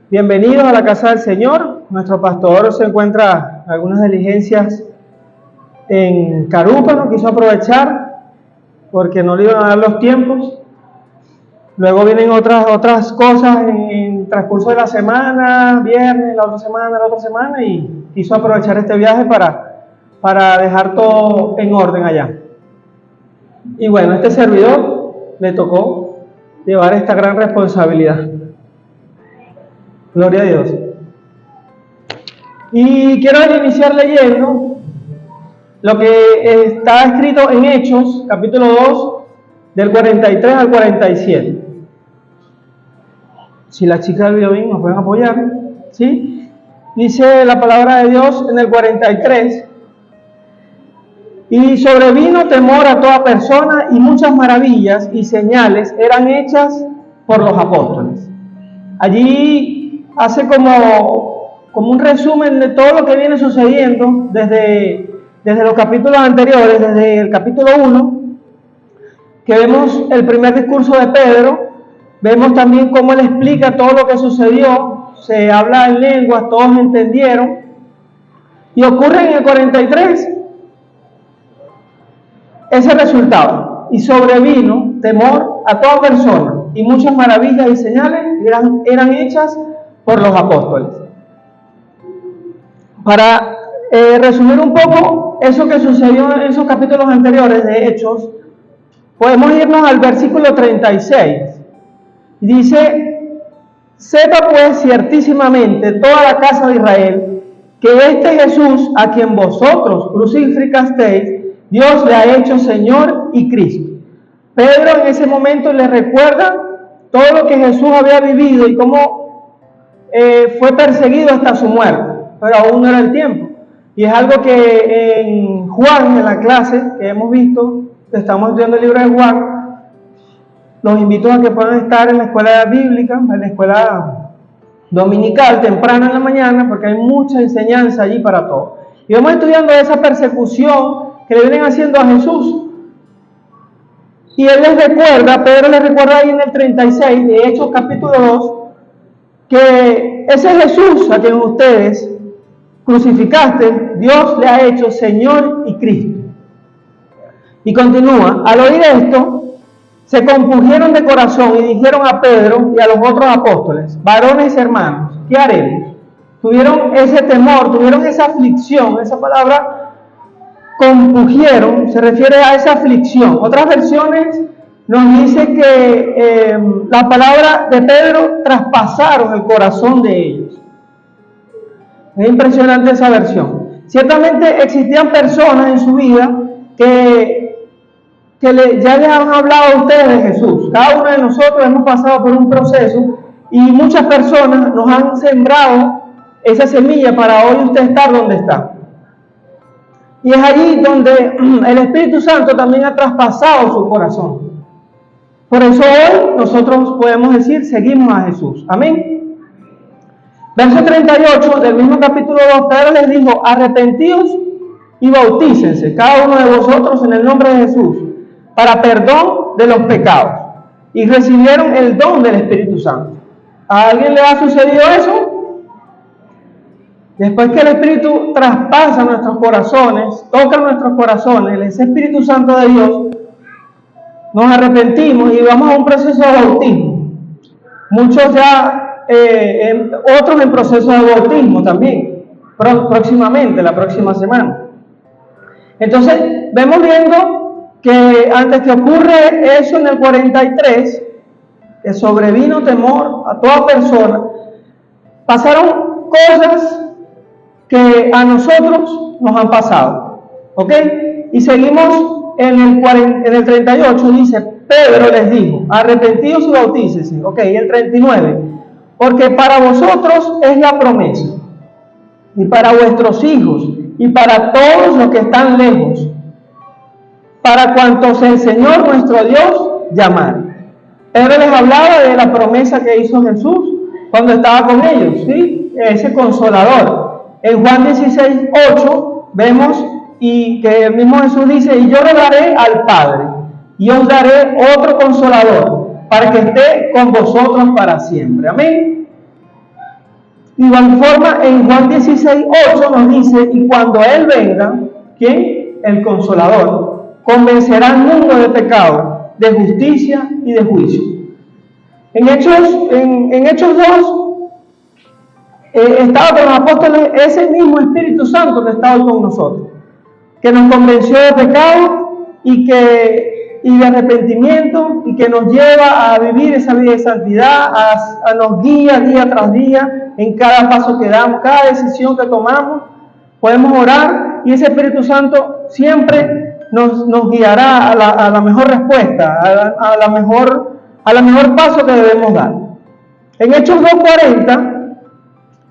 Bienvenidos a la casa del Señor. Nuestro pastor se encuentra en algunas diligencias en Carúpano, quiso aprovechar porque no le iban a dar los tiempos. Luego vienen otras cosas en el transcurso de la semana, viernes, la otra semana, y quiso aprovechar este viaje para dejar todo en orden allá. Y bueno, a este servidor le tocó llevar esta gran responsabilidad. Gloria a Dios. Y quiero iniciar leyendo lo que está escrito en Hechos, capítulo 2, del 43 al 47. Si las chicas del video nos pueden apoyar, ¿sí? Dice la palabra de Dios en el 43. Y sobrevino temor a toda persona, y muchas maravillas y señales eran hechas por los apóstoles. Allí hace como un resumen de todo lo que viene sucediendo desde los capítulos anteriores, desde el capítulo 1, que vemos el primer discurso de Pedro, vemos también cómo él explica todo lo que sucedió, se habla en lenguas, todos entendieron, y ocurre en el 43 ese resultado, y sobrevino temor a toda persona, y muchas maravillas y señales eran hechas por los apóstoles. Para resumir un poco eso que sucedió en esos capítulos anteriores de Hechos, podemos irnos al versículo 36. Dice: sepa pues ciertísimamente toda la casa de Israel que este Jesús, a quien vosotros crucificasteis, Dios le ha hecho Señor y Cristo. Pedro en ese momento le recuerda todo lo que Jesús había vivido y cómo fue perseguido hasta su muerte, pero aún no era el tiempo. Y es algo que en Juan, en la clase que hemos visto, estamos estudiando el libro de Juan, los invito a que puedan estar en la escuela bíblica, en la escuela dominical, temprano en la mañana, porque hay mucha enseñanza allí para todos. Y vamos estudiando esa persecución que le vienen haciendo a Jesús. Y él les recuerda, Pedro les recuerda ahí en el 36 de Hechos capítulo 2, que ese Jesús a quien ustedes crucificaste, Dios le ha hecho Señor y Cristo. Y continúa: al oír esto, se compungieron de corazón y dijeron a Pedro y a los otros apóstoles: varones y hermanos, ¿qué haremos? Tuvieron ese temor, tuvieron esa aflicción. Esa palabra compungieron se refiere a esa aflicción. Otras versiones nos dice que la palabra de Pedro traspasaron el corazón de ellos. Es impresionante esa versión. Ciertamente existían personas en su vida que ya les han hablado a ustedes de Jesús. Cada uno de nosotros hemos pasado por un proceso y muchas personas nos han sembrado esa semilla para hoy usted estar donde está. Y es allí donde el Espíritu Santo también ha traspasado su corazón. Por eso hoy nosotros podemos decir: seguimos a Jesús. Amén. Verso 38 del mismo capítulo 2, Pedro les dijo: arrepentíos y bautícense cada uno de vosotros en el nombre de Jesús para perdón de los pecados, y recibieron el don del Espíritu Santo. ¿A alguien le ha sucedido eso? Después que el Espíritu traspasa nuestros corazones, toca nuestros corazones, ese Espíritu Santo de Dios, nos arrepentimos y vamos a un proceso de bautismo. Muchos ya, otros en proceso de bautismo también, próximamente, la próxima semana. Entonces, vemos viendo que antes que ocurre eso en el 43, que sobrevino temor a toda persona, pasaron cosas que a nosotros nos han pasado, ¿ok? Y seguimos en el 38, dice: Pedro les dijo: arrepentidos y bautícense, ¿ok? Y el 39, porque para vosotros es la promesa, y para vuestros hijos, y para todos los que están lejos, para cuantos el Señor nuestro Dios llamare. Pedro les hablaba de la promesa que hizo Jesús cuando estaba con ellos, ¿sí? Ese consolador. En Juan 16:8 vemos y que el mismo Jesús dice: y yo rogaré al Padre, y os daré otro consolador, para que esté con vosotros para siempre. Amén. De igual forma, en Juan 16:8 nos dice, y cuando Él venga, ¿quién? El Consolador, convencerá al mundo de pecado, de justicia y de juicio. En Hechos 2, estaba con los apóstoles ese mismo Espíritu Santo que estaba con nosotros, que nos convenció de pecado y de arrepentimiento, y que nos lleva a vivir esa vida de santidad, nos guía día tras día en cada paso que damos, cada decisión que tomamos. Podemos orar y ese Espíritu Santo siempre nos guiará a la mejor respuesta, a la mejor paso que debemos dar. En Hechos 2:40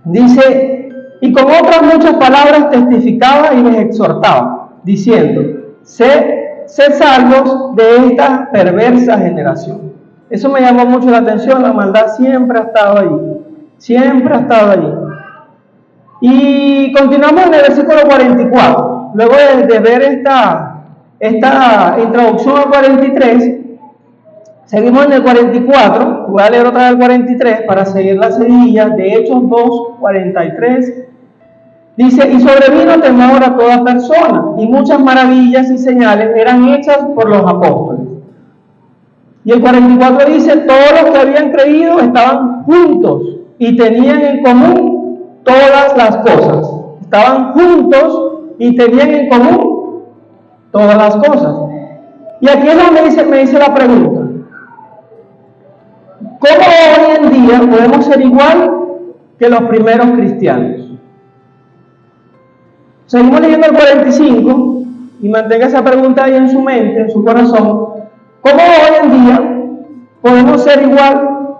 dice, y con otras muchas palabras testificaba y les exhortaba, diciendo, sed salvos de esta perversa generación. Eso me llamó mucho la atención. La maldad siempre ha estado allí, siempre ha estado allí. Y continuamos en el versículo 44. Luego de ver esta introducción al 43, seguimos en el 44. Voy a leer otra vez el 43 para seguir la seguidilla de Hechos 2:43. Dice, y sobrevino temor a toda persona, y muchas maravillas y señales eran hechas por los apóstoles. Y el 44 dice, todos los que habían creído estaban juntos y tenían en común todas las cosas. Estaban juntos y tenían en común todas las cosas. Y aquí es donde me dice la pregunta, ¿cómo hoy en día podemos ser igual que los primeros cristianos? Seguimos leyendo el 45 y mantenga esa pregunta ahí en su mente, en su corazón. ¿Cómo hoy en día podemos ser igual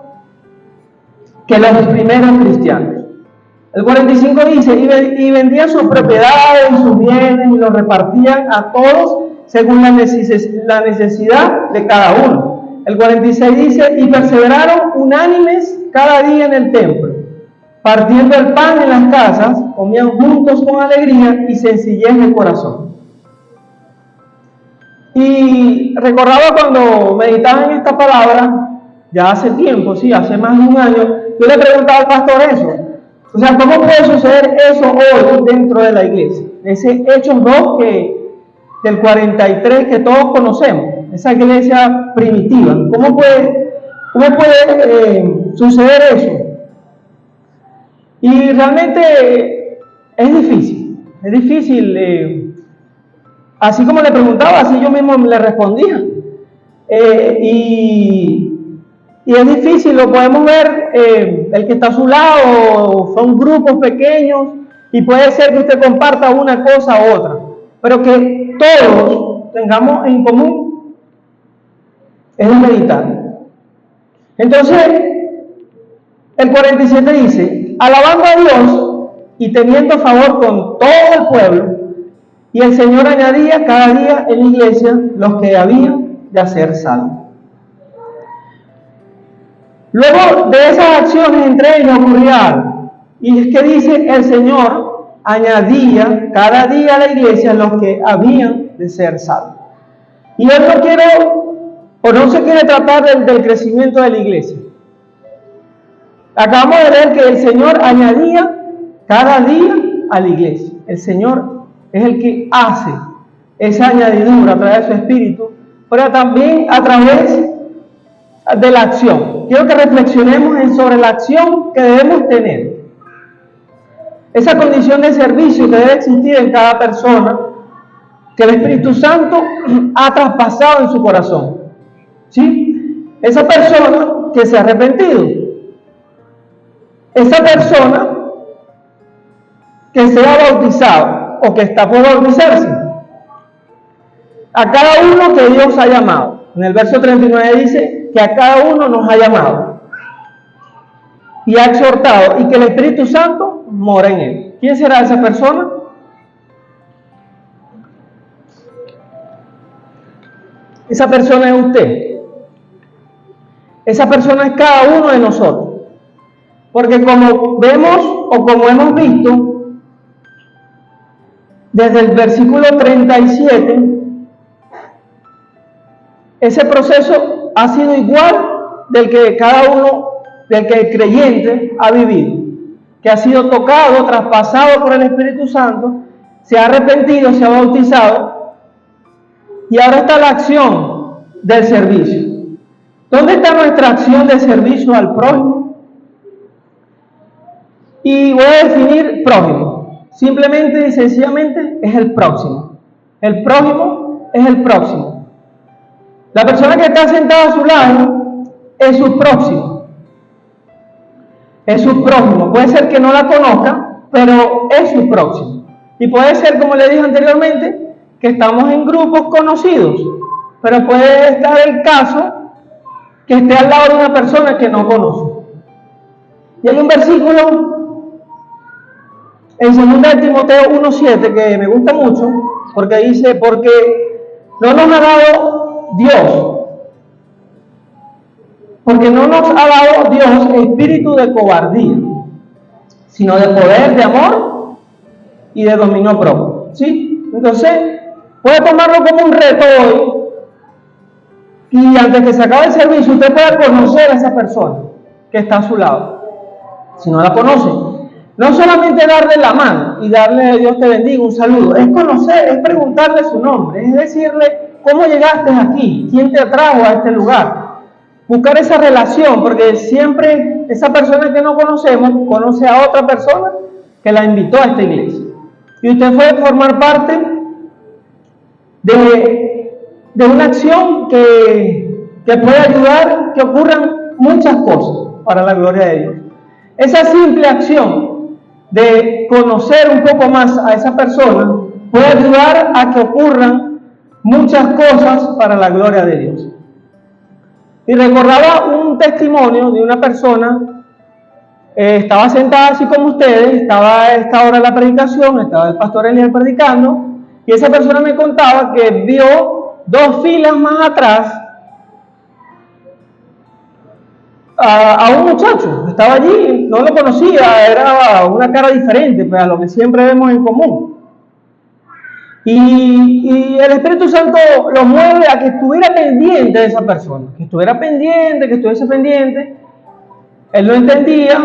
que los primeros cristianos? El 45 dice, y vendían sus propiedades y sus bienes y los repartían a todos según la necesidad de cada uno. El 46 dice, y perseveraron unánimes cada día en el templo, partiendo el pan en las casas, comían juntos con alegría y sencillez de corazón. Y recordaba cuando meditaba en esta palabra, ya hace tiempo, sí, hace más de un año, yo le preguntaba al pastor eso. O sea, ¿cómo puede suceder eso hoy dentro de la iglesia? Ese Hechos 2 del 43 que todos conocemos, esa iglesia primitiva. ¿Cómo puede suceder eso? Y realmente es difícil, así como le preguntaba, así yo mismo le respondía. Y es difícil, lo podemos ver, el que está a su lado, son grupos pequeños, y puede ser que usted comparta una cosa u otra, pero que todos tengamos en común es meditar. Entonces, el 47 dice, alabando a Dios y teniendo favor con todo el pueblo, y el Señor añadía cada día en la iglesia los que habían de ser salvos. Luego de esas acciones entre ellos ocurría algo, y es que dice, el Señor añadía cada día a la iglesia los que habían de ser salvos. Y Él no se quiere tratar del crecimiento de la iglesia. Acabamos de ver que el Señor añadía cada día a la iglesia. El Señor es el que hace esa añadidura a través de su Espíritu, pero también a través de la acción. Quiero que reflexionemos sobre la acción que debemos tener. Esa condición de servicio que debe existir en cada persona, que el Espíritu Santo ha traspasado en su corazón. ¿Sí? Esa persona que se ha arrepentido. Esa persona que se ha bautizado o que está por bautizarse. A cada uno que Dios ha llamado. En el verso 39 dice que a cada uno nos ha llamado y ha exhortado, y que el Espíritu Santo mora en él. ¿Quién será esa persona? Esa persona es usted. Esa persona es cada uno de nosotros. Porque como vemos o como hemos visto, desde el versículo 37, ese proceso ha sido igual del que del que el creyente ha vivido, que ha sido tocado, traspasado por el Espíritu Santo, se ha arrepentido, se ha bautizado, y ahora está la acción del servicio. ¿Dónde está nuestra acción de servicio al prójimo? Y voy a definir prójimo. Simplemente y sencillamente es el próximo. El prójimo es el próximo. La persona que está sentada a su lado es su próximo. Es su prójimo. Puede ser que no la conozca, pero es su próximo. Y puede ser, como le dije anteriormente, que estamos en grupos conocidos, pero puede estar el caso que esté al lado de una persona que no conoce. Y hay un versículo en 2 Timoteo 1:7 que me gusta mucho, porque dice, porque no nos ha dado Dios, porque no nos ha dado Dios espíritu de cobardía, sino de poder, de amor y de dominio propio. ¿Sí? Entonces, puede tomarlo como un reto hoy, y antes que se acabe el servicio, usted puede conocer a esa persona que está a su lado. Si no la conoce, no solamente darle la mano y darle Dios te bendiga, un saludo, es conocer, es preguntarle su nombre, es decirle cómo llegaste aquí, quién te atrajo a este lugar. Buscar esa relación, porque siempre esa persona que no conocemos conoce a otra persona que la invitó a esta iglesia. Y usted puede formar parte de una acción que puede ayudar que ocurran muchas cosas para la gloria de Dios. Esa simple acción de conocer un poco más a esa persona puede ayudar a que ocurran muchas cosas para la gloria de Dios. Y recordaba un testimonio de una persona, estaba sentada así como ustedes, estaba a esta hora de la predicación, estaba el pastor Eliel predicando, y esa persona me contaba que vio 2 filas más atrás a un muchacho, estaba allí, no lo conocía, era una cara diferente, pues, a lo que siempre vemos en común. Y el Espíritu Santo lo mueve a que estuviera pendiente de esa persona, que estuviese pendiente. Él no entendía,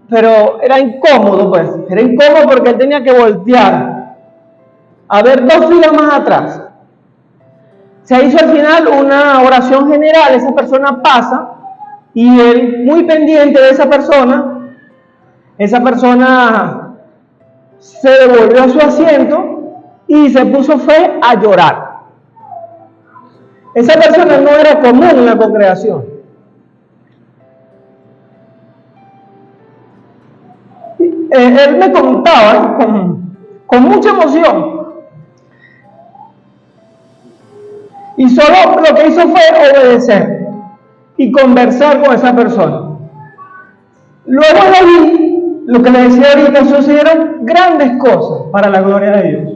pero era incómodo, pues, era incómodo porque él tenía que voltear a ver 2 filas más atrás. Se hizo al final una oración general, esa persona pasa, y él, muy pendiente de esa persona se devolvió a su asiento y se puso fe a llorar. Esa persona no era común en la congregación. Él me contaba con mucha emoción. Y solo lo que hizo fue obedecer y conversar con esa persona. Luego de ahí, lo que les decía ahorita, sucedieron grandes cosas para la gloria de Dios.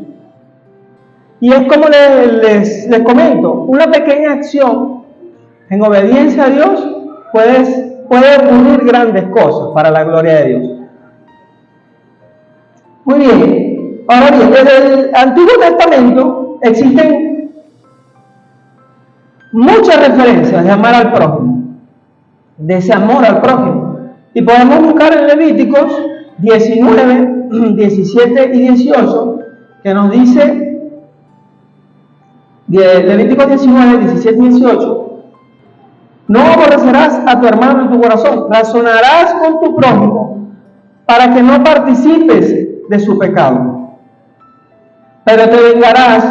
Y es como les comento, una pequeña acción en obediencia a Dios puede ocurrir grandes cosas para la gloria de Dios. Muy bien, ahora bien, desde el Antiguo Testamento existen muchas referencias de amar al prójimo, de ese amor al prójimo. Y podemos buscar en Levíticos 19, 17 y 18, que nos dice, Levíticos 19, 17 y 18, no aborrecerás a tu hermano en tu corazón, razonarás con tu prójimo para que no participes de su pecado, pero te vengarás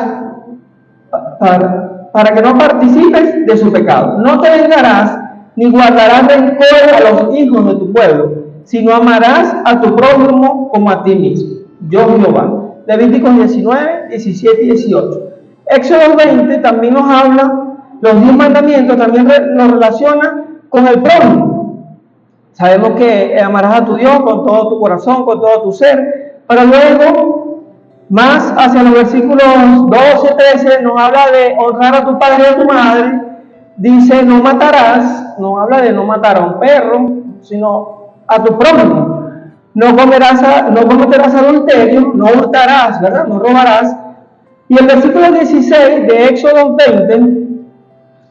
para que no participes de su pecado. No te vengarás ni guardarás rencor a los hijos de tu pueblo, sino amarás a tu prójimo como a ti mismo. Yo Jehová. Levíticos 19, 17 y 18. Éxodo 20 también nos habla, los 10 mandamientos también nos relaciona con el prójimo. Sabemos que amarás a tu Dios con todo tu corazón, con todo tu ser, pero luego, más hacia los versículos 12, 13, nos habla de honrar a tu padre y a tu madre. Dice, no matarás, no habla de no matar a un perro, sino a tu prójimo. No cometerás adulterio, no hurtarás, ¿verdad? No robarás. Y el versículo 16 de Éxodo 20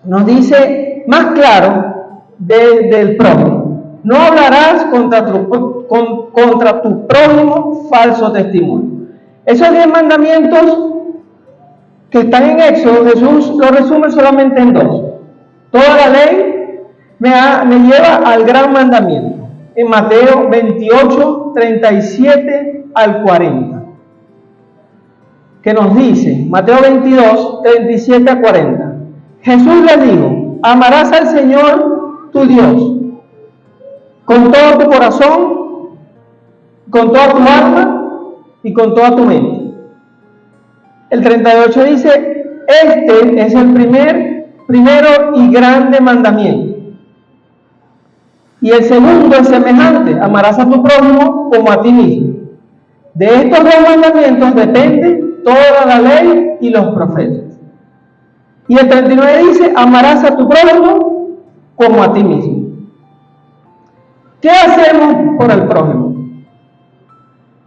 nos dice más claro del prójimo. No hablarás contra tu prójimo falso testimonio. Esos 10 mandamientos que están en Éxodo, Jesús lo resume solamente en 2. Toda la ley me lleva al gran mandamiento, en Mateo 28, 37 al 40, que nos dice, Mateo 22, 37 a 40, Jesús le dijo, amarás al Señor tu Dios con todo tu corazón, con toda tu alma y con toda tu mente. El 38 dice, este es el primero y grande mandamiento. Y el segundo es semejante, amarás a tu prójimo como a ti mismo. De estos 2 mandamientos depende toda la ley y los profetas. Y el 39 dice, amarás a tu prójimo como a ti mismo. ¿Qué hacemos por el prójimo?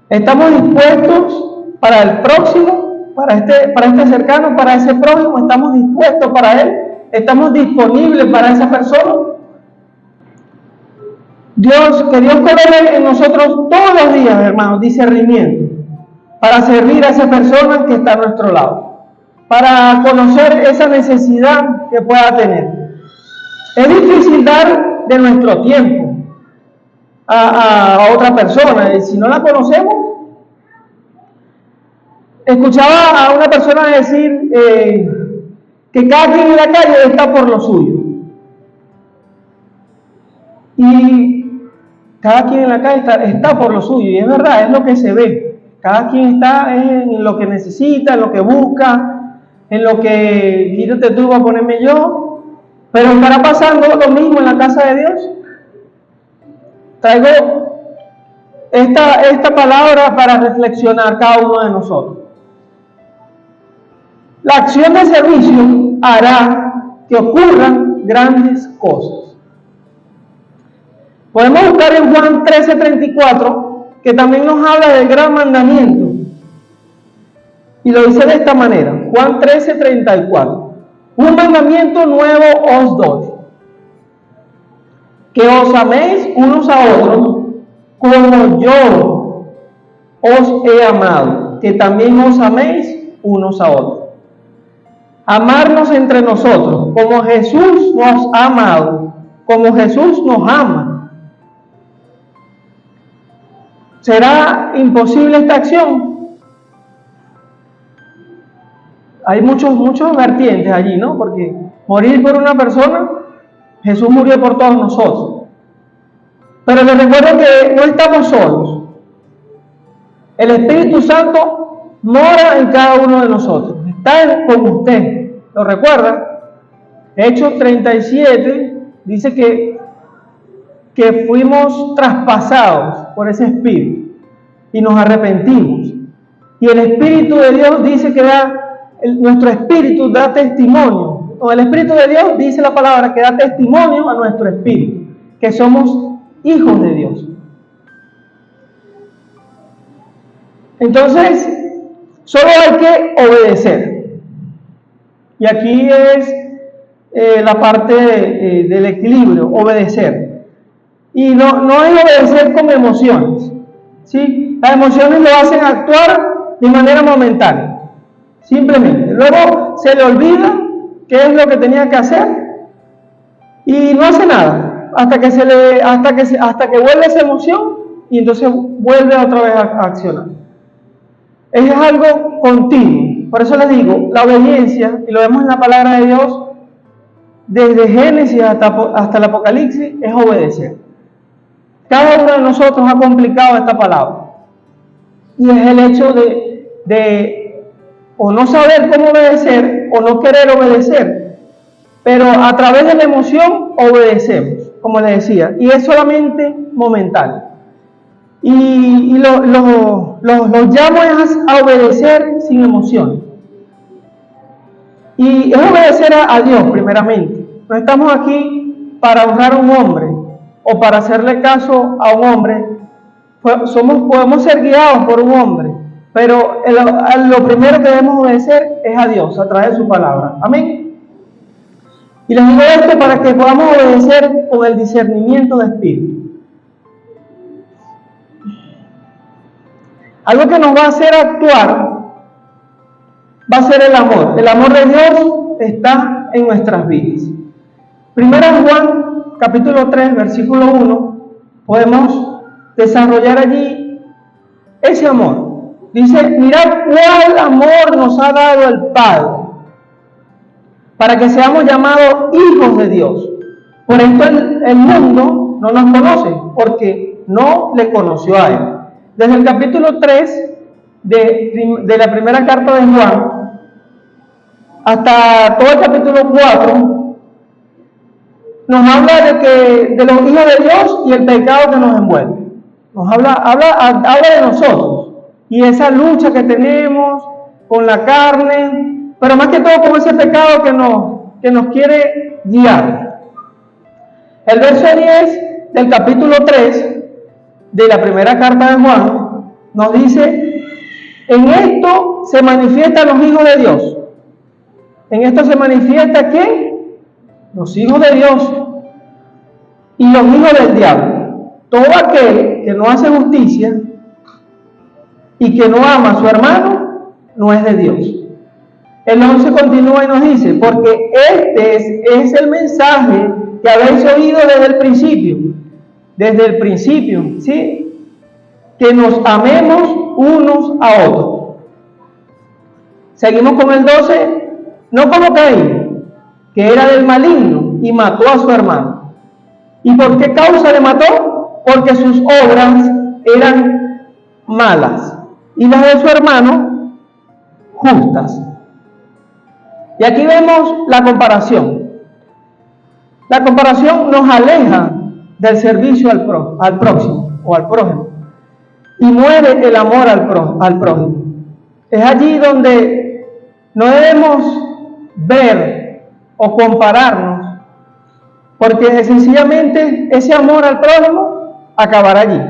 ¿Estamos dispuestos para el próximo, para este cercano, para ese prójimo? ¿Estamos dispuestos para él? ¿Estamos disponibles para esa persona? Que Dios colore en nosotros todos los días, hermanos, discernimiento para servir a esa persona que está a nuestro lado, para conocer esa necesidad que pueda tener. Es difícil dar de nuestro tiempo a otra persona, y si no la conocemos. Escuchaba a una persona decir que cada quien en la calle está por lo suyo. Y cada quien en la calle está por lo suyo, y es verdad, es lo que se ve. Cada quien está en lo que necesita, en lo que busca, en lo que quítate tú para ponerme yo. Pero estará pasando lo mismo en la casa de Dios. Traigo esta palabra para reflexionar cada uno de nosotros. La acción de servicio hará que ocurran grandes cosas. Podemos buscar en Juan 13:34, que también nos habla del gran mandamiento. Y lo dice de esta manera, Juan 13:34. Un mandamiento nuevo os doy, que os améis unos a otros, como yo os he amado, que también os améis unos a otros. Amarnos entre nosotros, como Jesús nos ha amado, como Jesús nos ama. ¿Será imposible esta acción? Hay muchos vertientes allí, ¿no? Porque morir por una persona, Jesús murió por todos nosotros. Pero les recuerdo que no estamos solos. El Espíritu Santo mora en cada uno de nosotros. Está con usted. ¿Lo recuerda? Hechos 37 dice que fuimos traspasados por ese Espíritu y nos arrepentimos. Y el Espíritu de Dios dice que nuestro Espíritu da testimonio. O el Espíritu de Dios dice la palabra que da testimonio a nuestro Espíritu, que somos hijos de Dios. Entonces, solo hay que obedecer. Y aquí es la parte del equilibrio, obedecer. Y no es obedecer con emociones, ¿sí? Las emociones lo hacen actuar de manera momentánea, simplemente. Luego se le olvida qué es lo que tenía que hacer y no hace nada hasta que vuelve esa emoción y entonces vuelve otra vez a accionar. Es algo continuo. Por eso les digo, la obediencia, y lo vemos en la palabra de Dios, desde Génesis hasta el Apocalipsis, es obedecer. Cada uno de nosotros ha complicado esta palabra. Y es el hecho de o no saber cómo obedecer o no querer obedecer. Pero a través de la emoción obedecemos, como les decía. Y es solamente momentáneo. Y los llamo a obedecer sin emoción. Y es obedecer a Dios primeramente. No estamos aquí para honrar a un hombre o para hacerle caso a un hombre. Podemos ser guiados por un hombre, pero lo primero que debemos obedecer es a Dios a través de su palabra. Amén. Y les digo esto para que podamos obedecer con el discernimiento de espíritu. Algo que nos va a hacer actuar va a ser el amor. El amor de Dios está en nuestras vidas. Primera Juan, capítulo 3, versículo 1, podemos desarrollar allí ese amor. Dice, mirad cuál amor nos ha dado el Padre, para que seamos llamados hijos de Dios. Por esto el mundo no nos conoce, porque no le conoció a Él. Desde el capítulo 3 de la primera carta de Juan, hasta todo el capítulo 4, nos habla de los hijos de Dios y el pecado que nos envuelve. Nos habla de nosotros y esa lucha que tenemos con la carne, pero más que todo con ese pecado que nos quiere guiar. El verso 10 del capítulo 3 de la primera carta de Juan nos dice, en esto se manifiestan los hijos de Dios. En esto se manifiesta ¿quién? Los hijos de Dios y los hijos del diablo. Todo aquel que no hace justicia y que no ama a su hermano, no es de Dios. El 11 continúa y nos dice, porque este es el mensaje que habéis oído desde el principio, ¿sí? Que nos amemos unos a otros. Seguimos con el 12, no como Caín, que era del maligno y mató a su hermano. ¿Y por qué causa le mató? Porque sus obras eran malas y las de su hermano justas. Y aquí vemos la comparación. La comparación nos aleja del servicio al próximo o al prójimo y mueve el amor al prójimo. Es allí donde no debemos ver o compararnos, porque sencillamente ese amor al prójimo acabará allí.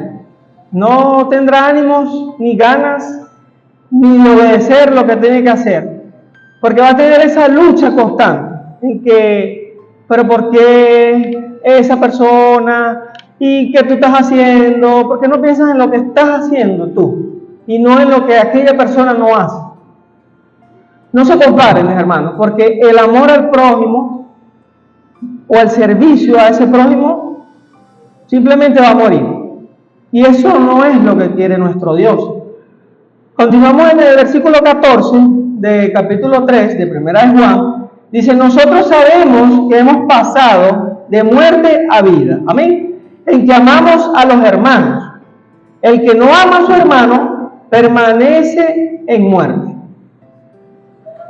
No tendrá ánimos ni ganas ni de obedecer lo que tiene que hacer, porque va a tener esa lucha constante en que, pero ¿por qué esa persona? ¿Y qué tú estás haciendo? ¿Por qué no piensas en lo que estás haciendo tú y no en lo que aquella persona no hace? No se comparen, mis hermanos, porque el amor al prójimo o el servicio a ese prójimo simplemente va a morir. Y eso no es lo que quiere nuestro Dios. Continuamos en el versículo 14 de capítulo 3 de Primera de Juan. Dice, nosotros sabemos que hemos pasado de muerte a vida. Amén. En que amamos a los hermanos. El que no ama a su hermano permanece en muerte.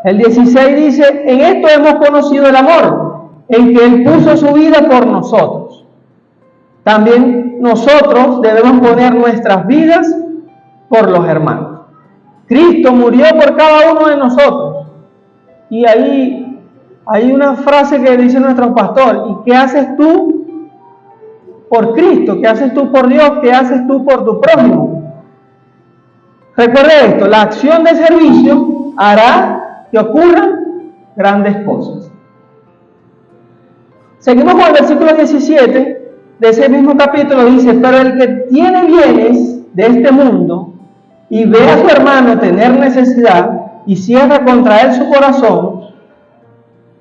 El 16 dice, en esto hemos conocido el amor, en que Él puso su vida por nosotros. También nosotros debemos poner nuestras vidas por los hermanos. Cristo murió por cada uno de nosotros. Y ahí hay una frase que dice nuestro pastor, ¿y qué haces tú por Cristo? ¿Qué haces tú por Dios? ¿Qué haces tú por tu prójimo? Recuerde esto, la acción de servicio hará que ocurran grandes cosas. Seguimos con el versículo 17 de ese mismo capítulo, dice, pero el que tiene bienes de este mundo y ve a su hermano tener necesidad y cierra contra él su corazón,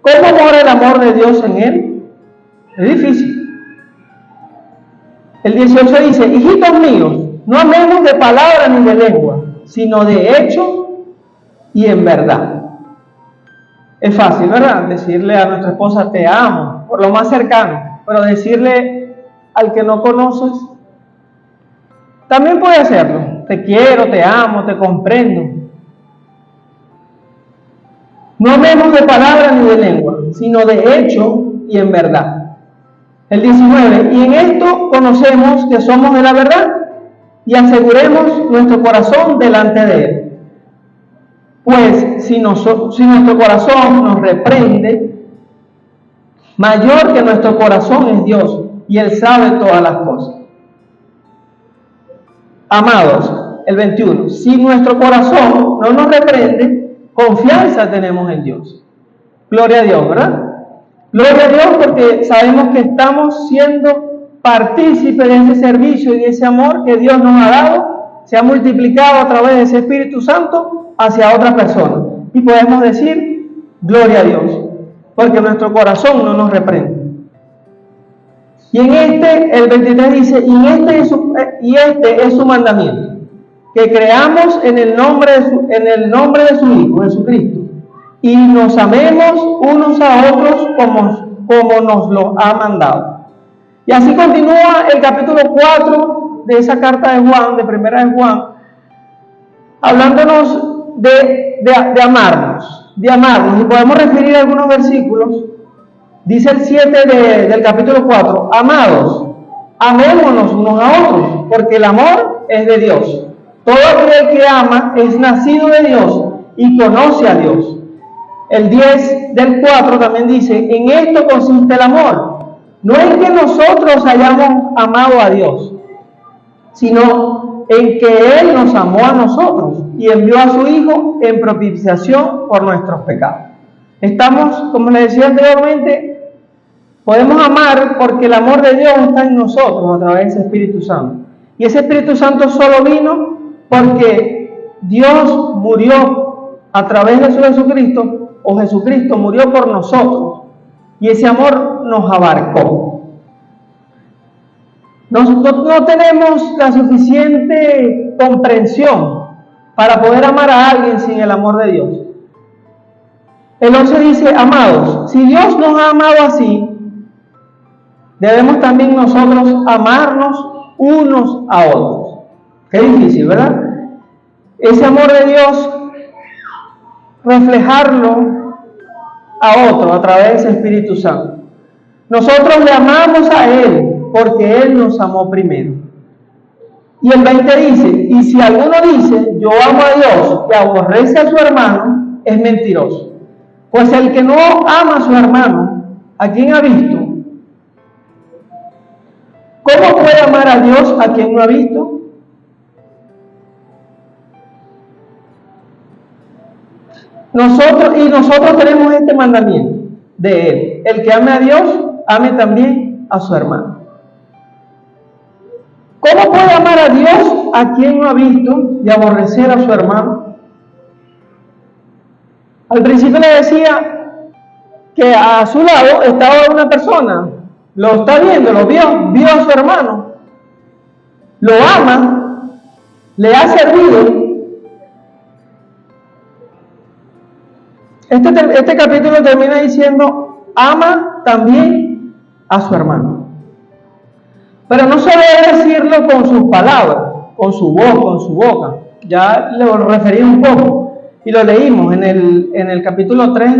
¿cómo mora el amor de Dios en él? Es difícil. El 18 dice, hijitos míos, no amemos de palabra ni de lengua, sino de hecho y en verdad. Es fácil, ¿verdad? Decirle a nuestra esposa, te amo, por lo más cercano, pero decirle al que no conoces, también puede hacerlo. Te quiero, te amo, te comprendo. No amemos de palabra ni de lengua, sino de hecho y en verdad. El 19, y en esto conocemos que somos de la verdad y aseguremos nuestro corazón delante de Él. Pues si nuestro corazón nos reprende, mayor que nuestro corazón es Dios y Él sabe todas las cosas. Amados, el 21, si nuestro corazón no nos reprende, confianza tenemos en Dios. Gloria a Dios, ¿verdad? Gloria a Dios porque sabemos que estamos siendo partícipes de ese servicio y de ese amor que Dios nos ha dado, se ha multiplicado a través de ese Espíritu Santo hacia otra persona. Y podemos decir, gloria a Dios, porque nuestro corazón no nos reprende. Y en el 23 dice, y este es su mandamiento, que creamos en el nombre de su Hijo, Jesucristo, y nos amemos unos a otros como nos lo ha mandado. Y así continúa el capítulo 4 de esa carta de Juan, de primera de Juan, hablándonos de amarnos, y podemos referir a algunos versículos. Dice el 7 del capítulo 4, amados, amémonos unos a otros, porque el amor es de Dios. Todo aquel que ama es nacido de Dios y conoce a Dios. El 10 del 4 también dice, en esto consiste el amor. No es que nosotros hayamos amado a Dios, sino en que Él nos amó a nosotros y envió a su Hijo en propiciación por nuestros pecados. Estamos, como les decía anteriormente, podemos amar porque el amor de Dios está en nosotros a través de ese Espíritu Santo. Y ese Espíritu Santo solo vino porque Dios murió a través de su Jesucristo, o Jesucristo murió por nosotros. Y ese amor nos abarcó. Nosotros no tenemos la suficiente comprensión para poder amar a alguien sin el amor de Dios. El 11 dice, amados, si Dios nos ha amado así, debemos también nosotros amarnos unos a otros. Qué difícil, ¿verdad? Ese amor de Dios, reflejarlo a otro a través de ese Espíritu Santo. Nosotros le amamos a Él porque Él nos amó primero. Y el 20 dice, y si alguno dice, yo amo a Dios y aborrece a su hermano, es mentiroso. Pues el que no ama a su hermano, ¿a quién ha visto? ¿Cómo puede amar a Dios a quien no ha visto? Nosotros tenemos este mandamiento de Él. El que ame a Dios, ame también a su hermano. ¿Cómo puede amar a Dios a quien no ha visto y aborrecer a su hermano? Al principio le decía que a su lado estaba una persona, lo está viendo, lo vio a su hermano, lo ama, le ha servido. Este capítulo termina diciendo, ama también a su hermano. Pero no se debe decirlo con sus palabras, con su voz, con su boca. Ya lo referí un poco y lo leímos en el capítulo 3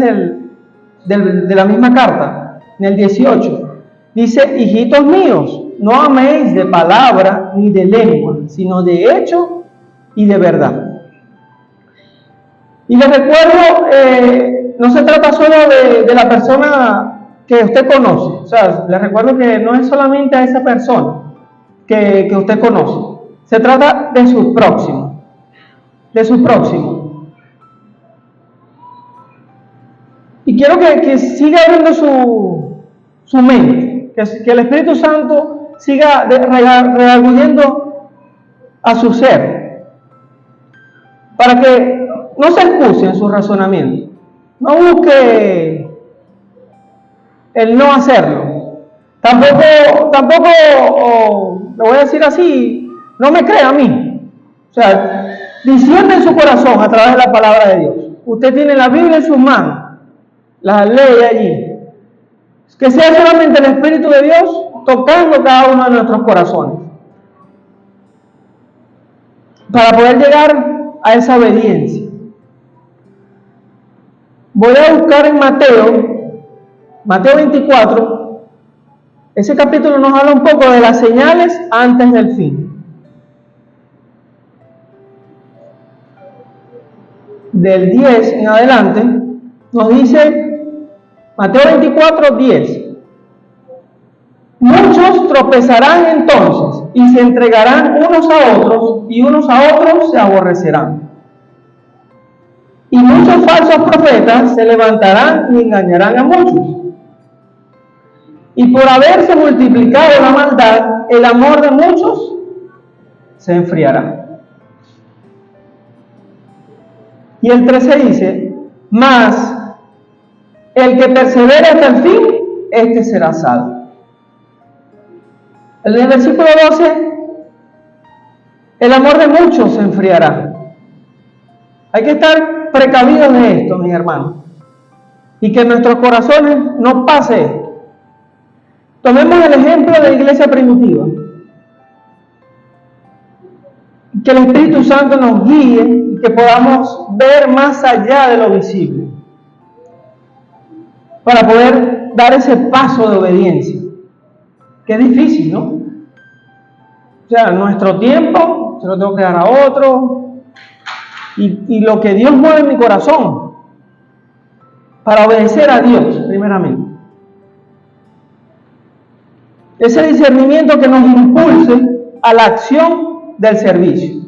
de la misma carta, en el 18. Dice, hijitos míos, no améis de palabra ni de lengua, sino de hecho y de verdad. Y les recuerdo, no se trata solo de la persona que usted conoce. O sea, les recuerdo que no es solamente a esa persona que usted conoce. Se trata de sus próximos. De sus próximos. Y quiero que siga abriendo su mente. Que el Espíritu Santo siga redarguyendo a su ser. Para que no se excuse en su razonamiento. No busque el no hacerlo. Tampoco, lo voy a decir así, no me crea a mí. O sea, discierne en su corazón a través de la palabra de Dios. Usted tiene la Biblia en sus manos, la lee allí. Que sea solamente el Espíritu de Dios tocando cada uno de nuestros corazones. Para poder llegar a esa obediencia. Voy a buscar en Mateo 24, ese capítulo nos habla un poco de las señales antes del fin. Del 10 en adelante, nos dice Mateo 24, 10. Muchos tropezarán entonces y se entregarán unos a otros y unos a otros se aborrecerán. Y muchos falsos profetas se levantarán y engañarán a muchos. Y por haberse multiplicado la maldad, el amor de muchos se enfriará. Y el 13 dice, mas el que persevere hasta el fin, este será salvo. En el versículo 12, el amor de muchos se enfriará. Hay que estar precavidos de esto, mis hermanos, y que en nuestros corazones no pase esto. Tomemos el ejemplo de la iglesia primitiva. Que el Espíritu Santo nos guíe y que podamos ver más allá de lo visible para poder dar ese paso de obediencia, que es difícil, ¿no? O sea, nuestro tiempo se lo tengo que dar a otro, y lo que Dios mueve en mi corazón para obedecer a Dios primeramente. Ese discernimiento que nos impulse a la acción del servicio.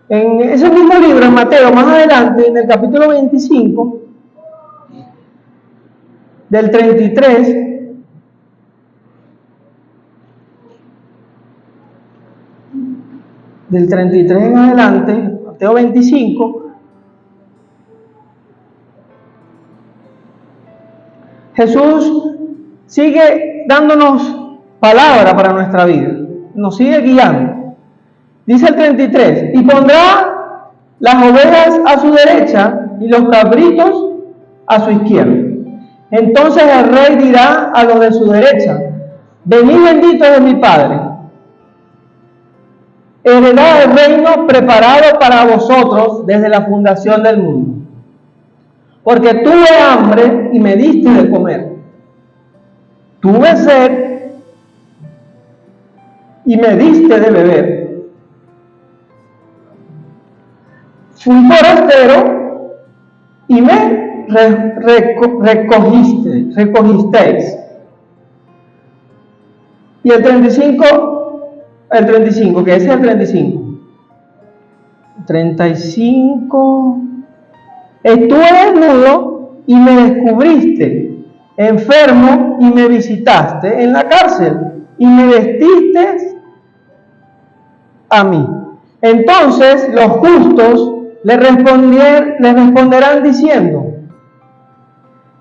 En ese mismo libro, en Mateo, más adelante, en el capítulo 25, del 33, del 33 en adelante, Mateo 25, Jesús sigue dándonos palabra para nuestra vida, nos sigue guiando. Dice el 33, y pondrá las ovejas a su derecha y los cabritos a su izquierda. Entonces el rey dirá a los de su derecha, venid benditos de mi Padre, heredad el reino preparado para vosotros desde la fundación del mundo. Porque tuve hambre y me diste de comer, tuve sed y me diste de beber, fui forastero y me recogisteis. Y el 35, que ese es el 35, estuve desnudo y me descubriste, enfermo y me visitaste, en la cárcel y me vestiste a mí. Entonces los justos le responderán diciendo,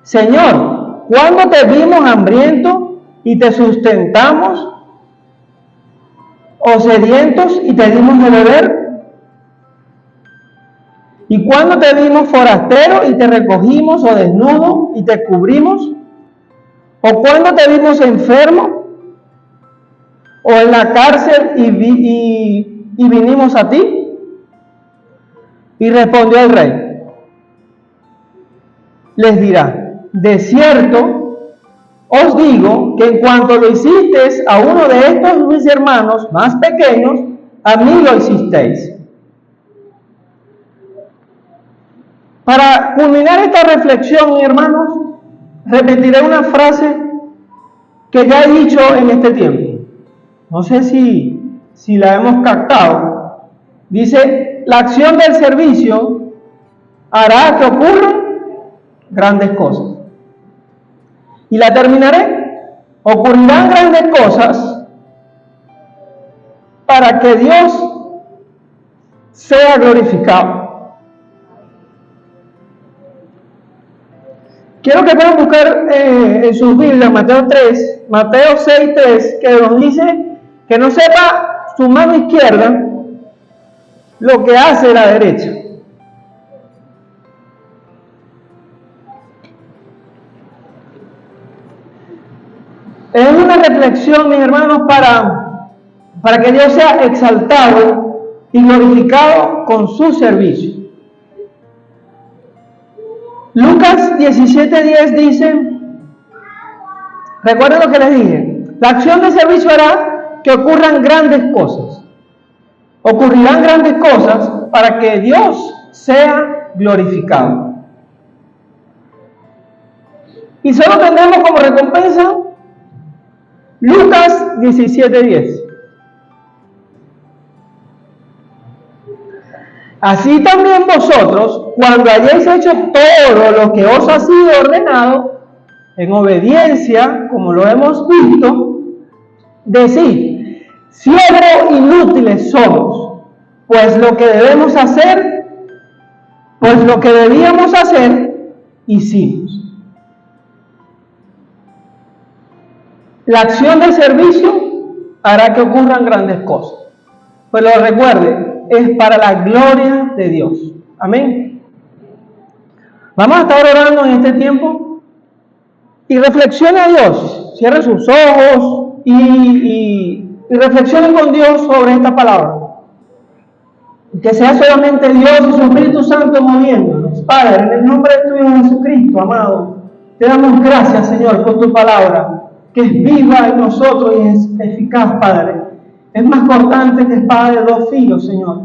Señor, ¿cuándo te vimos hambriento y te sustentamos? ¿O sedientos y te dimos de beber? ¿Y cuándo te vimos forastero y te recogimos, o desnudo y te cubrimos? ¿O cuándo te vimos enfermo o en la cárcel y vinimos a ti? Y respondió el rey, les dirá, de cierto os digo que en cuanto lo hicisteis a uno de estos mis hermanos más pequeños, a mí lo hicisteis. Para culminar esta reflexión, mis hermanos, repetiré una frase que ya he dicho en este tiempo. No sé si la hemos captado. Dice, la acción del servicio hará que ocurran grandes cosas. Y la terminaré. Ocurrirán grandes cosas para que Dios sea glorificado. Quiero que puedan buscar en sus Biblias Mateo 6:3, que nos dice que no sepa su mano izquierda lo que hace la derecha. Es una reflexión, mis hermanos, para que Dios sea exaltado y glorificado con su servicio. Lucas 17:10 dice, recuerden lo que les dije, la acción de servicio hará que ocurran grandes cosas. Ocurrirán grandes cosas para que Dios sea glorificado. Y solo tendremos como recompensa Lucas 17:10. Así también vosotros, cuando hayáis hecho todo lo que os ha sido ordenado, en obediencia, como lo hemos visto, decir, siervos inútiles somos, pues lo que debíamos hacer, hicimos. La acción de servicio hará que ocurran grandes cosas. Pues lo recuerde, es para la gloria de Dios. Amén. Vamos a estar orando en este tiempo y reflexione a Dios. Cierre sus ojos y reflexione con Dios sobre esta palabra. Que sea solamente Dios y su Espíritu Santo moviéndonos. Padre, en el nombre de tu Hijo Jesucristo, amado, te damos gracias, Señor, por tu palabra, que es viva en nosotros y es eficaz, Padre. Es más cortante que espada de dos filos, Señor.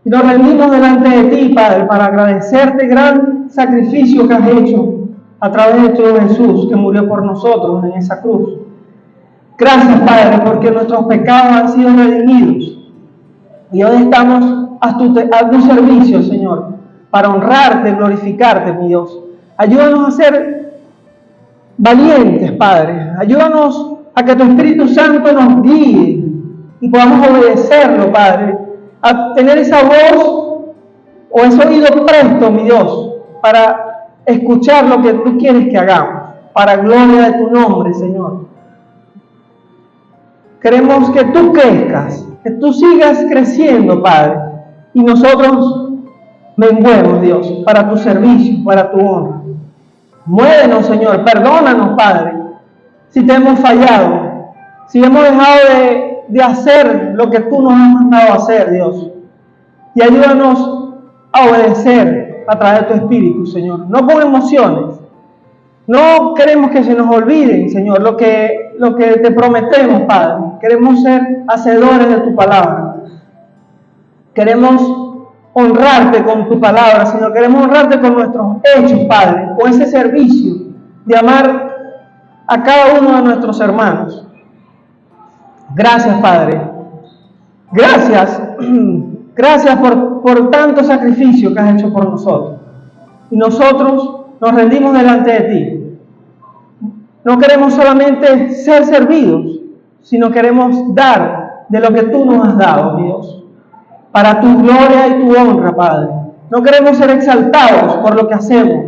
Y nos rendimos delante de ti, Padre, para agradecerte el gran sacrificio que has hecho a través de tu Hijo Jesús, que murió por nosotros en esa cruz. Gracias, Padre, porque nuestros pecados han sido redimidos. Y hoy estamos a tu servicio, Señor, para honrarte, glorificarte, mi Dios. Ayúdanos a ser valientes, Padre. Ayúdanos a que tu Espíritu Santo nos guíe y podamos obedecerlo, Padre. A tener esa voz o ese oído presto, mi Dios, para escuchar lo que tú quieres que hagamos, para gloria de tu nombre, Señor. Queremos que tú crezcas, que tú sigas creciendo, Padre, y nosotros menguemos, Dios, para tu servicio, para tu honra. Muévenos, Señor, perdónanos, Padre, si te hemos fallado, si hemos dejado de hacer lo que tú nos has mandado a hacer, Dios. Y ayúdanos a obedecer a través de tu Espíritu, Señor, no con emociones. No queremos que se nos olviden, Señor, lo que te prometemos, Padre. Queremos ser hacedores de tu palabra. Queremos honrarte con tu palabra, Señor. Queremos honrarte con nuestros hechos, Padre, con ese servicio de amar a cada uno de nuestros hermanos. Gracias, Padre. Gracias por tanto sacrificio que has hecho por nosotros. Y nosotros nos rendimos delante de ti. No queremos solamente ser servidos, sino queremos dar de lo que tú nos has dado, Dios, para tu gloria y tu honra, Padre. No queremos ser exaltados por lo que hacemos.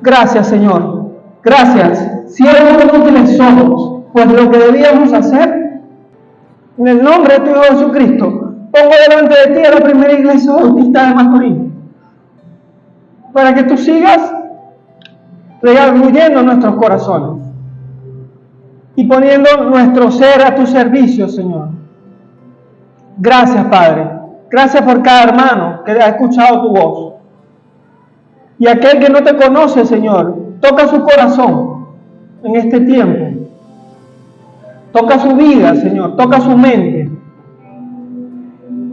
Gracias, Señor. Gracias. Siervos inútiles somos, pues lo que debíamos hacer, en el nombre de tu Hijo Jesucristo, pongo delante de ti a la primera iglesia bautista de Macorís, para que tú sigas redarguyendo nuestros corazones y poniendo nuestro ser a tu servicio, Señor. Gracias, Padre. Gracias por cada hermano que ha escuchado tu voz. Y aquel que no te conoce, Señor, toca su corazón en este tiempo. Toca su vida, Señor. Toca su mente.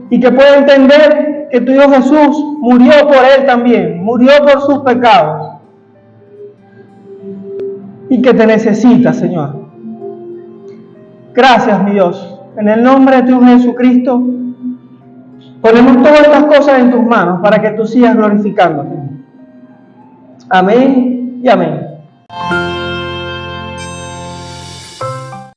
Y que pueda entender que tu Hijo Jesús murió por él también. Murió por sus pecados. Y que te necesita, Señor. Gracias, mi Dios. En el nombre de tu Hijo Jesucristo, ponemos todas estas cosas en tus manos para que tú sigas glorificándote. Amén y amén.